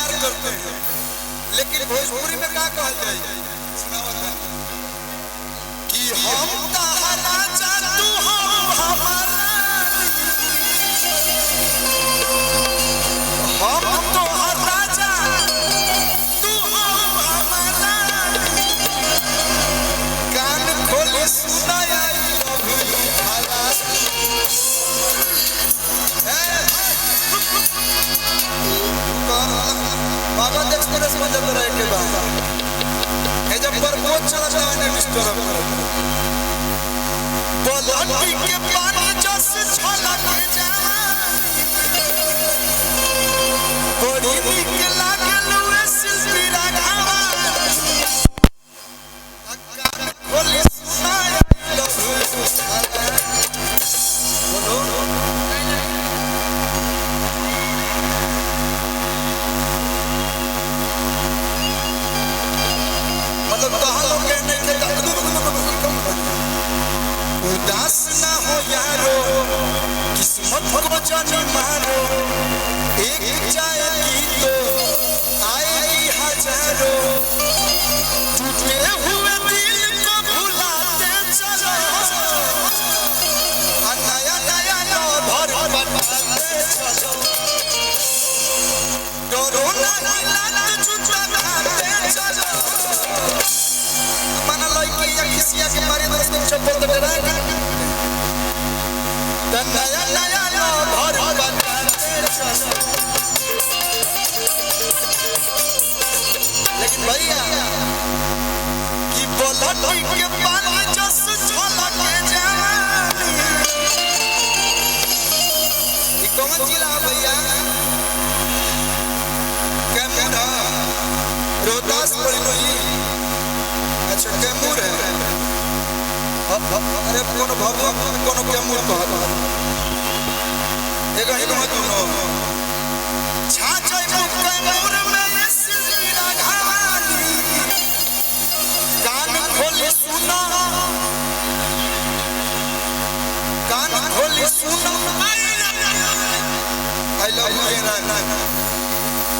प्यार करते हैं, लेकिन भोजपुरी में क्या कहल जाए कि हम तहरा तू हमारा, हम तो राजा तू हमारा, कान खोले सुना बाबा देख तरह समझ रहे के बाबा ये जब प्रपोज चला जाए ने डिस्टर्ब बोलती के पानी जस छला के जावा बड़ी निक लागल वे शिल्पी राघवा कान खोले सुना बोलो उदास ना हो यारो, किस्मत को जानी मारो, एक जाएगी तो आएगी हजारों, टूटे हुए दिल को भुलाते चलो, नया नया लवर बनाते चलो, डरो नहीं लात जुटाते चलो, मन लइकी या किसिया के मारे दोस्त चप्पल तो डराएगा, नया नया लवर बनाते चलो। लेकिन भैया कि बोलती के पानी जस छलक जवानी, ये कौन जिला भैया? कैमूर रोहतास पड़ी, अच्छा कैमूर है, अरे कौन भगवान कौन कैमूर कहत एक ही कहत न छाछै कैमूर में ये शिल्पी राघवानी, कान खोली सुनो, कान खोली सुनो, आई लव यू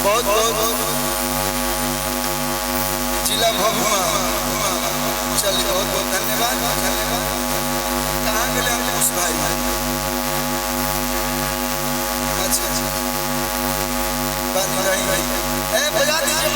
बहुत बहुत जिला भभुआ, चलिए बहुत बहुत धन्यवाद धन्यवाद। कहाँ गए हम उस भाई? अच्छा अच्छा बात रही ए बजा दीजिए